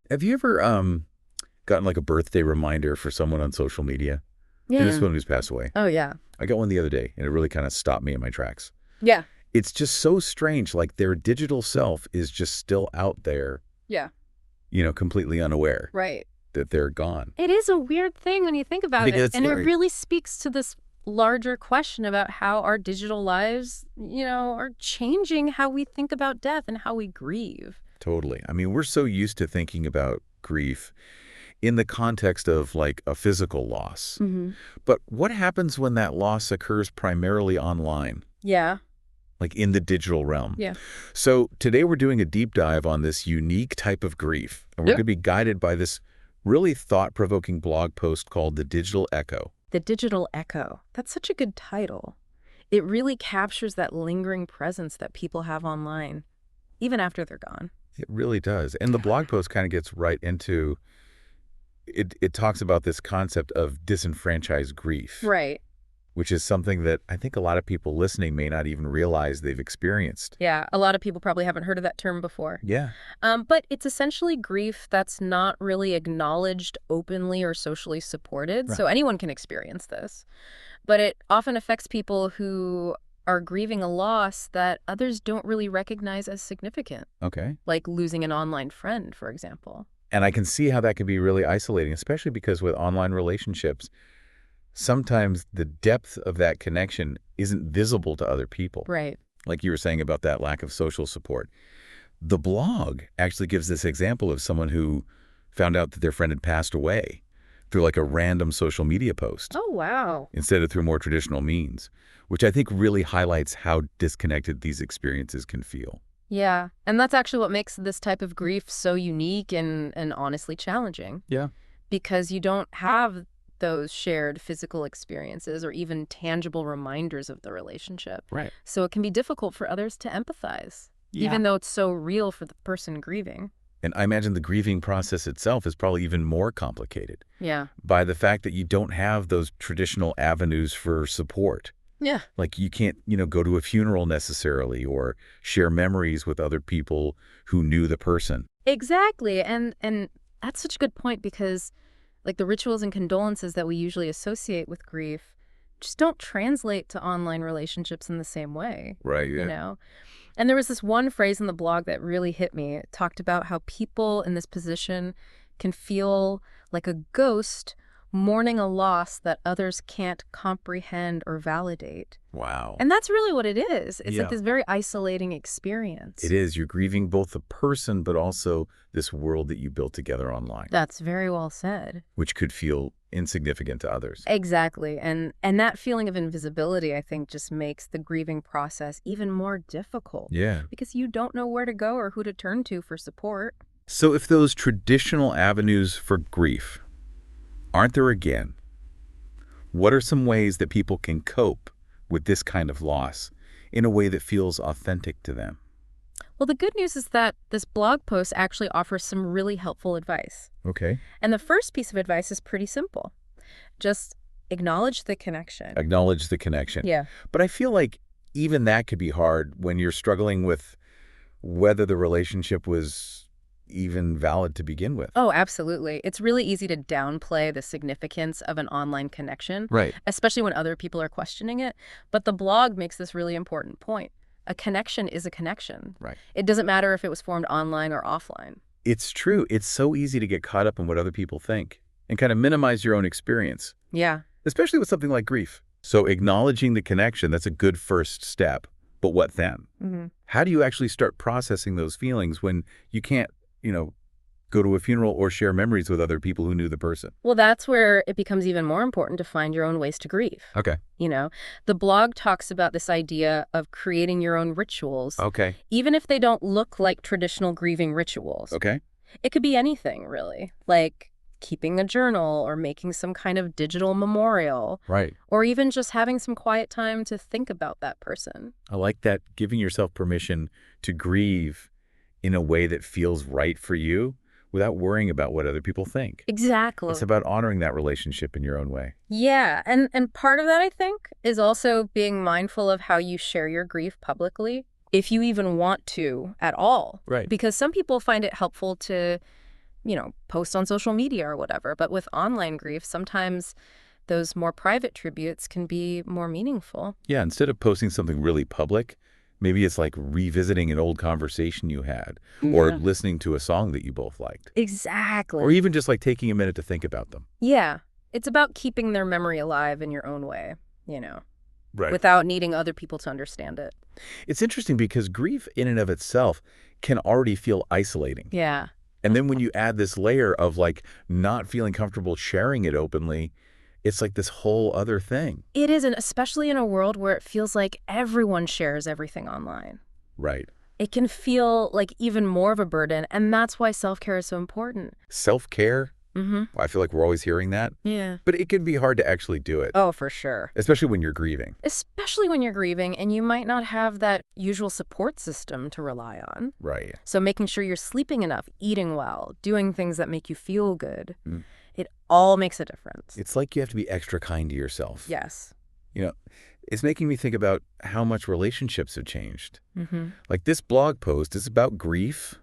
Have you ever gotten like a birthday reminder for someone on social media? And this Yeah. one who's passed away. Oh, yeah. I got one the other day, and it really kind of stopped me in my tracks. Yeah. It's just so strange, like their digital self is just still out there, Yeah. completely unaware Right. that they're gone. It is a weird thing when you think about Because it. it's And it scary. really speaks to this larger question about how our digital lives, are changing how we think about death and how we grieve. Totally. I mean, we're so used to thinking about grief in the context of like a physical loss. Mm-hmm. But what happens when that loss occurs primarily online, Yeah. like in the digital realm? Yeah. So today we're doing a deep dive on this unique type of grief, and we're Yeah. going to be guided by this really thought-provoking blog post called The Digital Echo. The Digital Echo. That's such a good title. It really captures that lingering presence that people have online, even after they're gone. It really does. And the blog post kind of gets right into it. It talks about this concept of disenfranchised grief, Right. which is something that I think a lot of people listening may not even realize they've experienced. Yeah. A lot of people probably haven't heard of that term before. Yeah. But it's essentially grief that's not really acknowledged openly or socially supported. Right. So anyone can experience this. But it often affects people who are grieving a loss that others don't really recognize as significant, Okay. like losing an online friend, for example. And I can see how that can be really isolating, especially because with online relationships, sometimes the depth of that connection isn't visible to other people. Right. Like you were saying about that lack of social support. The blog actually gives this example of someone who found out that their friend had passed away through like a random social media post Oh, wow. instead of through more traditional means, which I think really highlights how disconnected these experiences can feel. Yeah. And that's actually what makes this type of grief so unique and honestly challenging, Yeah. because you don't have those shared physical experiences or even tangible reminders of the relationship. Right. So it can be difficult for others to empathize, Yeah. even though it's so real for the person grieving. And I imagine the grieving process itself is probably even more complicated Yeah. by the fact that you don't have those traditional avenues for support. Yeah. Like you can't, go to a funeral necessarily or share memories with other people who knew the person. Exactly. And that's such a good point, because like the rituals and condolences that we usually associate with grief just don't translate to online relationships in the same way. Right, you yeah. know? And there was this one phrase in the blog that really hit me. It talked about how people in this position can feel like a ghost mourning a loss that others can't comprehend or validate. Wow. And that's really what it is. It's Yeah. like this very isolating experience. It is. You're grieving both the person, but also this world that you built together online, That's very well said. which could feel insignificant to others. Exactly. And that feeling of invisibility, I think, just makes the grieving process even more difficult, Yeah. because you don't know where to go or who to turn to for support. So if those traditional avenues for grief aren't there again, what are some ways that people can cope with this kind of loss in a way that feels authentic to them? Well, the good news is that this blog post actually offers some really helpful advice. Okay. And the first piece of advice is pretty simple. Just acknowledge the connection. Acknowledge the connection. Yeah. But I feel like even that could be hard when you're struggling with whether the relationship was even valid to begin with. Oh, absolutely. It's really easy to downplay the significance of an online connection, Right. especially when other people are questioning it. But the blog makes this really important point. A connection is a connection. Right. It doesn't matter if it was formed online or offline. It's true. It's so easy to get caught up in what other people think and kind of minimize your own experience, Yeah. especially with something like grief. So acknowledging the connection, that's a good first step. But what then? Mm-hmm. How do you actually start processing those feelings when you can't, go to a funeral or share memories with other people who knew the person? Well, that's where it becomes even more important to find your own ways to grieve. Okay. The blog talks about this idea of creating your own rituals, Okay. even if they don't look like traditional grieving rituals. Okay. It could be anything, really, like keeping a journal or making some kind of digital memorial, Right. or even just having some quiet time to think about that person. I like that, giving yourself permission to grieve in a way that feels right for you without worrying about what other people think. Exactly. It's about honoring that relationship in your own way. Yeah, and part of that, I think, is also being mindful of how you share your grief publicly, if you even want to at all. Right. Because some people find it helpful to post on social media or whatever. But with online grief, sometimes those more private tributes can be more meaningful. Yeah, instead of posting something really public, maybe it's like revisiting an old conversation you had or Yeah. listening to a song that you both liked. Exactly. Or even just like taking a minute to think about them. Yeah. It's about keeping their memory alive in your own way, Right. without needing other people to understand it. It's interesting because grief in and of itself can already feel isolating. Yeah. And then when you add this layer of like not feeling comfortable sharing it openly, it's like this whole other thing. It is, and especially in a world where it feels like everyone shares everything online. Right. It can feel like even more of a burden, and that's why self-care is so important. Self-care, Mm-hmm. I feel like we're always hearing that, Yeah. but it can be hard to actually do it, Oh, for sure. especially when you're grieving. Especially when you're grieving and you might not have that usual support system to rely on. Right. So making sure you're sleeping enough, eating well, doing things that make you feel good, Mm. it all makes a difference. It's like you have to be extra kind to yourself. Yes. You know, it's making me think about how much relationships have changed. Mm-hmm. Like this blog post is about grief,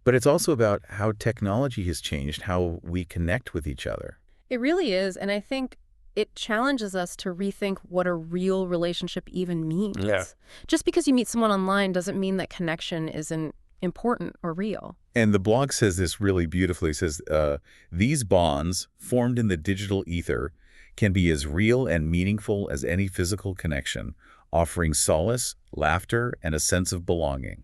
but it's also about how technology has changed how we connect with each other. It really is, and I think it challenges us to rethink what a real relationship even means. Yeah. Just because you meet someone online doesn't mean that connection isn't important or real. And the blog says this really beautifully. It says, these bonds formed in the digital ether can be as real and meaningful as any physical connection, offering solace, laughter, and a sense of belonging.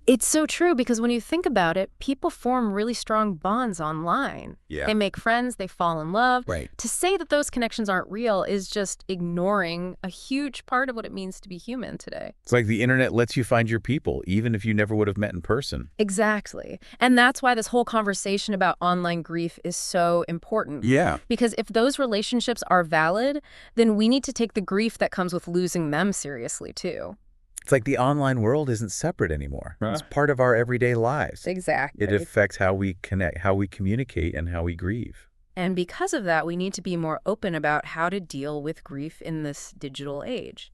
It's so true because when you think about it, people form really strong bonds online. Yeah. They make friends, they fall in love. Right. To say that those connections aren't real is just ignoring a huge part of what it means to be human today. It's like the internet lets you find your people, even if you never would have met in person. Exactly. And that's why this whole conversation about online grief is so important. Yeah. Because if those relationships are valid, then we need to take the grief that comes with losing them seriously, too. It's like the online world isn't separate anymore. It's part of our everyday lives. Exactly. It affects how we connect, how we communicate, and how we grieve. And because of that, we need to be more open about how to deal with grief in this digital age.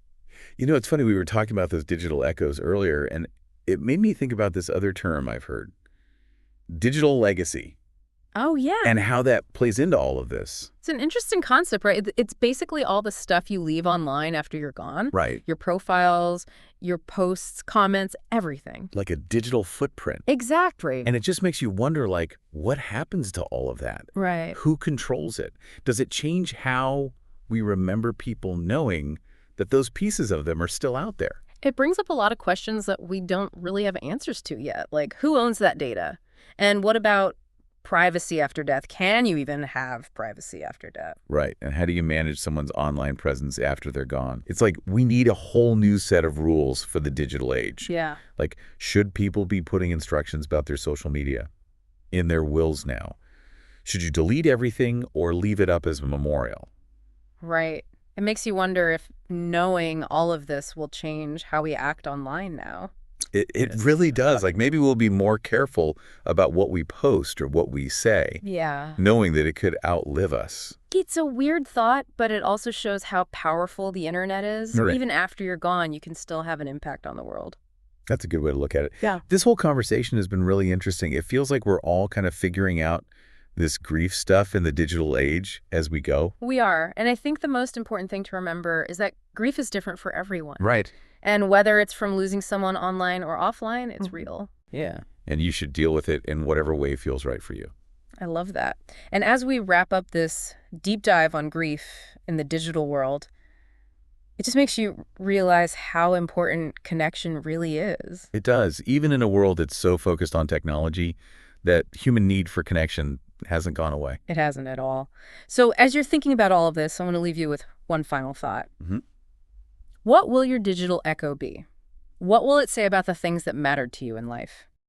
You know, it's funny, we were talking about those digital echoes earlier, and it made me think about this other term I've heard, digital legacy, Oh, yeah. and how that plays into all of this. It's an interesting concept, right? It's basically all the stuff you leave online after you're gone. Right. Your profiles, your posts, comments, everything. Like a digital footprint. Exactly. And it just makes you wonder, like, what happens to all of that? Right. Who controls it? Does it change how we remember people knowing that those pieces of them are still out there? It brings up a lot of questions that we don't really have answers to yet. Like, who owns that data? And what about privacy after death? Can you even have privacy after death? Right. And how do you manage someone's online presence after they're gone? It's like we need a whole new set of rules for the digital age. Yeah. Like, should people be putting instructions about their social media in their wills now? Should you delete everything or leave it up as a memorial? Right. It makes you wonder if knowing all of this will change how we act online now. It really does. Like, maybe we'll be more careful about what we post or what we say, Yeah. knowing that it could outlive us. It's a weird thought, but it also shows how powerful the internet is. Right. Even after you're gone, you can still have an impact on the world. That's a good way to look at it. Yeah. This whole conversation has been really interesting. It feels like we're all kind of figuring out this grief stuff in the digital age as we go. We are. And I think the most important thing to remember is that grief is different for everyone. Right. And whether it's from losing someone online or offline, it's real. Yeah. And you should deal with it in whatever way feels right for you. I love that. And as we wrap up this deep dive on grief in the digital world, it just makes you realize how important connection really is. It does. Even in a world that's so focused on technology, that human need for connection hasn't gone away. It hasn't at all. So as you're thinking about all of this, I want to leave you with one final thought. Mhm. What will your digital echo be? What will it say about the things that mattered to you in life?